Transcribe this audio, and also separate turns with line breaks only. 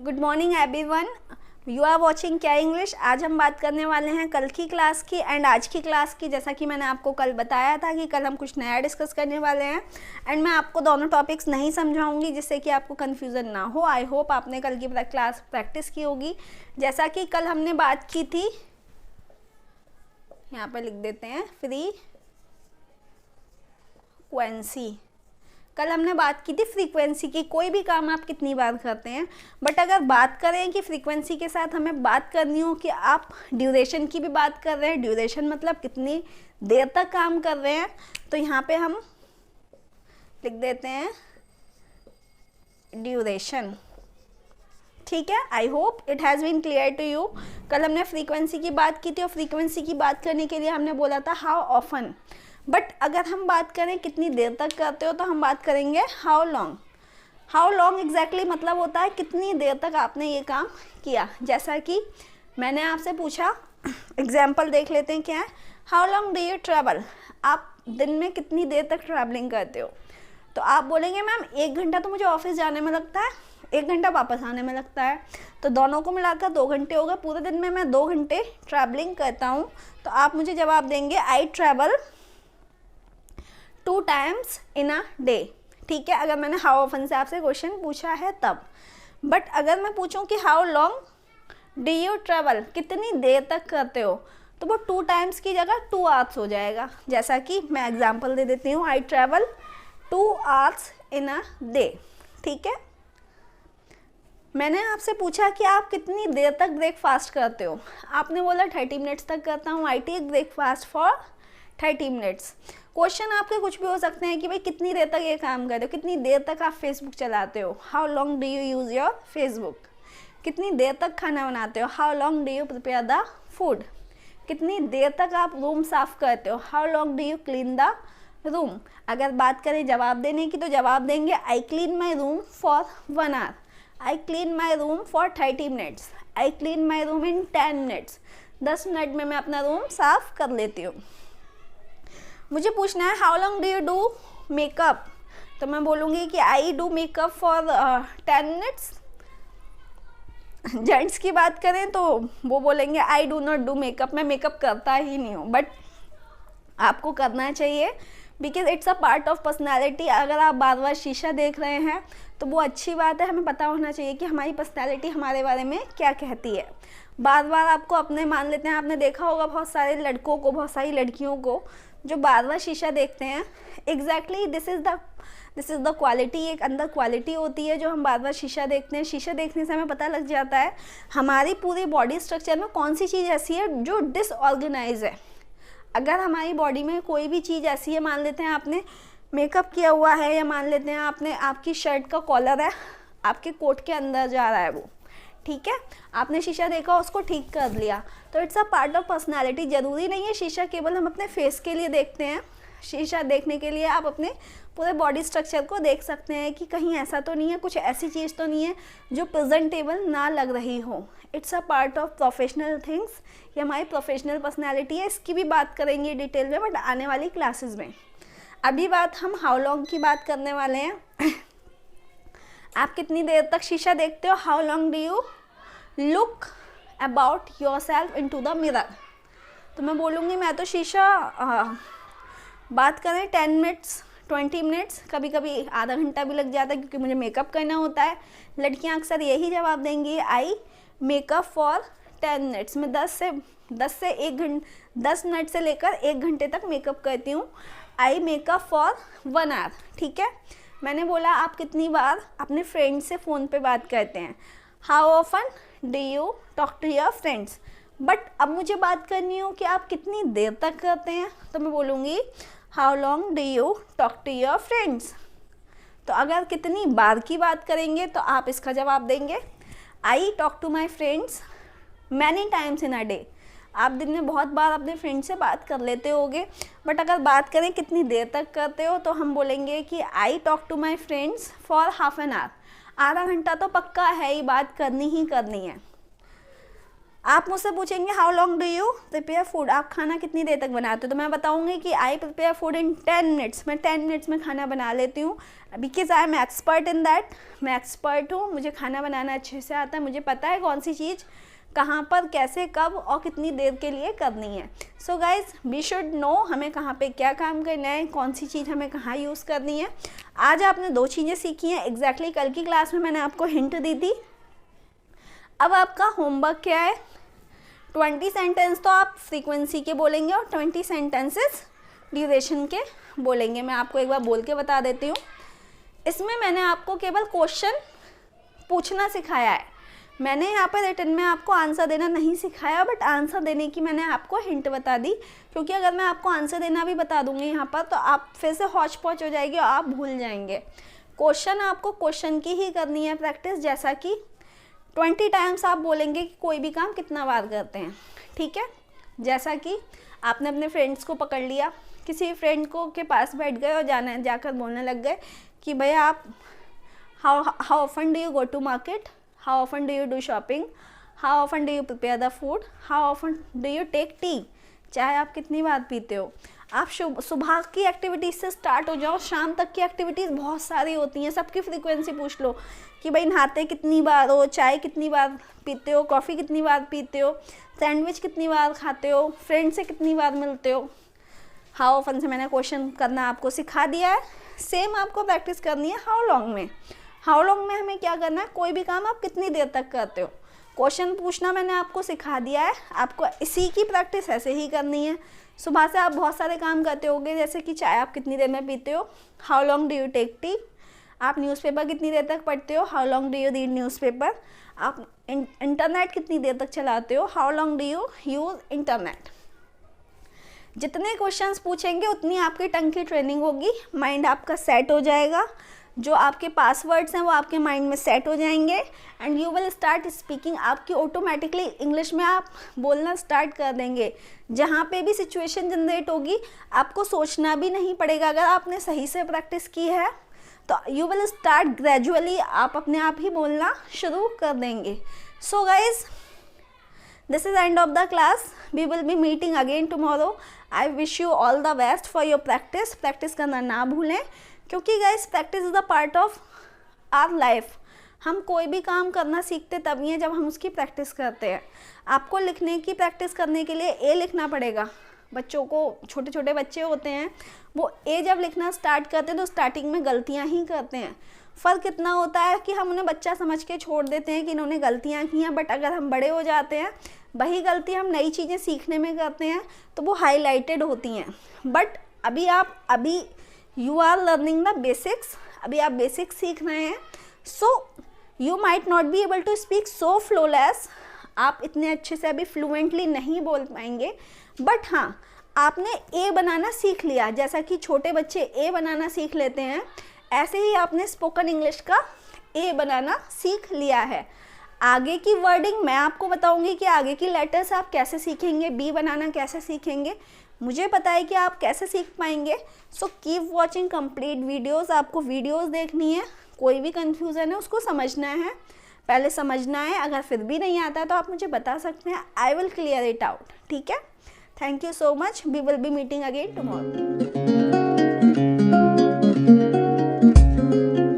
Good morning everyone, you are watching क्या English. आज हम बात करने वाले हैं कल की क्लास की एंड आज की क्लास की। जैसा कि मैंने आपको कल बताया था कि कल हम कुछ नया डिस्कस करने वाले हैं एंड मैं आपको दोनों टॉपिक्स नहीं समझाऊंगी जिससे कि आपको कन्फ्यूज़न ना हो। आई होप आपने कल की क्लास प्रैक्टिस की होगी। जैसा कि कल हमने बात की थी, यहाँ पर लिख देते हैं फ्रीक्वेंसी। कल हमने बात की थी फ्रीक्वेंसी की। कोई भी काम आप कितनी बार करते हैं, बट अगर बात करें कि फ्रीक्वेंसी के साथ हमें बात करनी हो कि आप ड्यूरेशन की भी बात कर रहे हैं, ड्यूरेशन मतलब कितनी देर तक काम कर रहे हैं, तो यहाँ पे हम लिख देते हैं ड्यूरेशन। ठीक है, I hope it has been clear to you. कल हमने फ्रीक्वेंसी की बात की थी और फ्रीक्वेंसी की बात करने के लिए हमने बोला था हाउ ऑफन। बट अगर हम बात करें कितनी देर तक करते हो तो हम बात करेंगे how long. How long exactly मतलब होता है कितनी देर तक आपने ये काम किया। जैसा कि मैंने आपसे पूछा, एग्जाम्पल देख लेते हैं क्या है। How long do you travel, आप दिन में कितनी देर तक ट्रैवलिंग करते हो। तो आप बोलेंगे मैम 1 घंटा तो मुझे ऑफिस जाने में लगता है, 1 घंटा वापस आने में लगता है, तो दोनों को मिलाकर 2 घंटे हो गए। पूरे दिन में मैं 2 घंटे ट्रैवलिंग करता हूँ। तो आप मुझे जवाब देंगे I travel 2 times in a day. ठीक है, अगर मैंने हाउ ऑफन से आपसे क्वेश्चन पूछा है तब। बट अगर मैं पूछूं कि how long do you travel, कितनी देर तक करते हो, तो वो 2 times की जगह 2 hours हो जाएगा। जैसा कि मैं एग्जांपल दे देती हूँ, I travel 2 hours in a day. ठीक है, मैंने आपसे पूछा कि आप कितनी देर तक ब्रेकफास्ट करते हो, आपने बोला 30 मिनट्स तक करता हूँ। I take breakfast for 30 minutes. Question आपके कुछ भी हो सकते हैं कि भाई कितनी देर तक ये काम करते हो, कितनी देर तक आप फेसबुक चलाते हो, how long do you use your Facebook. कितनी देर तक खाना बनाते हो, how long do you prepare the food. कितनी देर तक आप रूम साफ़ करते हो, how long do you clean the room. अगर बात करें जवाब देने की तो जवाब देंगे I clean my room for 1 hour, I clean my room for 30 minutes, I clean my room in 10 minutes. 10 minute में मैं अपना रूम साफ़ कर लेती हूँ। मुझे पूछना है how long do you do makeup, तो मैं बोलूँगी कि I do makeup for 10 minutes. Gents की बात करें तो वो बोलेंगे I do not do makeup, मैं मेकअप करता ही नहीं हूँ। बट आपको करना चाहिए because it's a part of personality. अगर आप बार बार शीशा देख रहे हैं तो वो अच्छी बात है, हमें पता होना चाहिए कि हमारी पर्सनैलिटी हमारे बारे में क्या कहती है। बार बार आपको अपने मान लेते हैं। आपने देखा होगा बहुत सारे लड़कों को, बहुत सारी लड़कियों को जो बार बार शीशा देखते हैं। Exactly this is the quality. एक अंदर क्वालिटी होती है जो हम बार बार शीशा देखते हैं। शीशा देखने से हमें पता लग जाता है हमारी पूरी बॉडी स्ट्रक्चर में कौन सी चीज़ ऐसी है जो डिसऑर्गेनाइज है। अगर हमारी बॉडी में कोई भी चीज़ ऐसी है, मान लेते हैं आपने मेकअप किया हुआ है, या मान लेते हैं आपने आपकी शर्ट का कॉलर है आपके कोट के अंदर जा रहा है वो, ठीक है, आपने शीशा देखा उसको ठीक कर लिया, तो it's a part of personality. ज़रूरी नहीं है शीशा केवल हम अपने फेस के लिए देखते हैं। शीशा देखने के लिए आप अपने पूरे बॉडी स्ट्रक्चर को देख सकते हैं कि कहीं ऐसा तो नहीं है, कुछ ऐसी चीज़ तो नहीं है जो प्रेजेंटेबल ना लग रही हो। It's a part of professional things. ये हमारी प्रोफेशनल पर्सनैलिटी है। इसकी भी बात करेंगे डिटेल में बट आने वाली क्लासेस में। अभी बात हम हाउ लॉन्ग की बात करने वाले हैं। आप कितनी देर तक शीशा देखते हो, how long do you look about yourself into the mirror. तो मैं बोलूँगी मैं तो शीशा बात करें 10 मिनट्स 20 मिनट्स, कभी कभी आधा घंटा भी लग जाता है क्योंकि मुझे मेकअप करना होता है। लड़कियां अक्सर यही जवाब देंगी आई मेकअप फॉर 10 मिनट्स। मैं 10 मिनट से लेकर 1 घंटे तक मेकअप करती हूँ। Eye makeup for 1 hour। ठीक है, मैंने बोला आप कितनी बार अपने फ्रेंड से फ़ोन पे बात करते हैं, how often do you talk to your friends. But अब मुझे बात करनी हो कि आप कितनी देर तक करते हैं, तो मैं बोलूँगी how long do you talk to your friends. तो अगर कितनी बार की बात करेंगे तो आप इसका जवाब देंगे I talk to my friends many times in a day. आप दिन में बहुत बार अपने फ्रेंड से बात कर लेते होगे। बट अगर बात करें कितनी देर तक करते हो तो हम बोलेंगे कि I talk to my friends for half an hour. आधा घंटा तो पक्का है ही, बात करनी ही करनी है। आप मुझसे पूछेंगे how long do you prepare food, आप खाना कितनी देर तक बनाते हो, तो मैं बताऊंगी कि I prepare food in 10 minutes, मैं 10 मिनट्स में खाना बना लेती हूँ, because I am expert in that, मैं एक्सपर्ट हूँ, मुझे खाना बनाना अच्छे से आता है, मुझे पता है कौन सी चीज़ कहाँ पर कैसे कब और कितनी देर के लिए करनी है। So guys we should know हमें कहाँ पे क्या काम करना है, कौन सी चीज़ हमें कहाँ यूज़ करनी है। आज आपने 2 चीज़ें सीखी हैं एग्जैक्टली, कल की क्लास में मैंने आपको हिंट दी थी। अब आपका होमवर्क क्या है, 20 सेंटेंस तो आप फ्रीक्वेंसी के बोलेंगे और 20 सेंटेंसेस ड्यूरेशन के बोलेंगे। मैं आपको एक बार बोल के बता देती हूँ। इसमें मैंने आपको केवल क्वेश्चन पूछना सिखाया है, मैंने यहाँ पर रिटन में आपको आंसर देना नहीं सिखाया, बट आंसर देने की मैंने आपको हिंट बता दी, क्योंकि अगर मैं आपको आंसर देना भी बता दूंगी यहाँ पर तो आप फिर से हौच पौच हो जाएगी और आप भूल जाएंगे। क्वेश्चन आपको क्वेश्चन की ही करनी है प्रैक्टिस, जैसा कि 20 टाइम्स आप बोलेंगे कि कोई भी काम कितना बार करते हैं, ठीक है। जैसा कि आपने अपने फ्रेंड्स को पकड़ लिया, किसी फ्रेंड को के पास बैठ गए और जाकर बोलने लग गए कि भैया आप how often do you go to market, how often do you do shopping, how often do you prepare the food, how often do you take tea, चाय आप कितनी बार पीते हो। आप सुबह की एक्टिविटीज़ से स्टार्ट हो जाओ, शाम तक की एक्टिविटीज़ बहुत सारी होती हैं, सबकी फ्रीक्वेंसी पूछ लो कि भाई नहाते कितनी बार हो, चाय कितनी बार पीते हो, कॉफ़ी कितनी बार पीते हो, सैंडविच कितनी बार खाते हो, फ्रेंड से कितनी बार मिलते हो। हाउ ऑफन से मैंने क्वेश्चन करना आपको सिखा दिया है। सेम आपको प्रैक्टिस करनी है हाउ लॉन्ग में। हाउ लॉन्ग में हमें क्या करना है, कोई भी काम आप कितनी देर तक करते हो, क्वेश्चन पूछना मैंने आपको सिखा दिया है, आपको इसी की प्रैक्टिस ऐसे ही करनी है। सुबह से आप बहुत सारे काम करते होगे, जैसे कि चाय आप कितनी देर में पीते हो, how long do you take tea, आप न्यूज़पेपर कितनी देर तक पढ़ते हो, how long do you read newspaper, आप इंटरनेट कितनी देर तक चलाते हो, how long do you use internet. जितने क्वेश्चंस पूछेंगे उतनी आपकी टंग की ट्रेनिंग होगी, माइंड आपका सेट हो जाएगा, जो आपके पासवर्ड्स हैं वो आपके माइंड में सेट हो जाएंगे and you will start speaking. आपकी ऑटोमेटिकली इंग्लिश में आप बोलना स्टार्ट कर देंगे। जहाँ पे भी सिचुएशन जनरेट होगी आपको सोचना भी नहीं पड़ेगा, अगर आपने सही से प्रैक्टिस की है तो यू विल स्टार्ट ग्रेजुअली, आप अपने आप ही बोलना शुरू कर देंगे। So guys this is end of the class, we will be meeting again tomorrow. I wish you all the best for your practice. Practice करना ना भूलें, क्योंकि guys practice is the part of our life. हम कोई भी काम करना सीखते तभी है जब हम उसकी प्रैक्टिस करते हैं। आपको लिखने की प्रैक्टिस करने के लिए ए लिखना पड़ेगा। बच्चों को, छोटे छोटे बच्चे होते हैं, वो ए जब लिखना स्टार्ट करते हैं तो स्टार्टिंग में गलतियाँ ही करते हैं। फ़र्क इतना होता है कि हम उन्हें बच्चा समझ के छोड़ देते हैं कि इन्होंने गलतियाँ की हैं, बट अगर हम बड़े हो जाते हैं, वही गलती हम नई चीज़ें सीखने में करते हैं तो वो हाईलाइटेड होती हैं। बट अभी you are learning the basics, अभी आप बेसिक्स सीख रहे हैं, so you might not be able to speak so flawless, आप इतने अच्छे से अभी फ्लुएंटली नहीं बोल पाएंगे, बट हाँ आपने ए बनाना सीख लिया। जैसा कि छोटे बच्चे ए बनाना सीख लेते हैं, ऐसे ही आपने स्पोकन इंग्लिश का ए बनाना सीख लिया है। आगे की वर्डिंग मैं आपको बताऊंगी कि आगे की लेटर्स आप कैसे सीखेंगे, बी बनाना कैसे सीखेंगे, मुझे पता है कि आप कैसे सीख पाएंगे। So keep watching complete videos, आपको वीडियोस देखनी है, कोई भी कंफ्यूजन है उसको समझना है, पहले समझना है, अगर फिर भी नहीं आता तो आप मुझे बता सकते हैं, I will clear it out, ठीक है। Thank you so much, we will be meeting again tomorrow.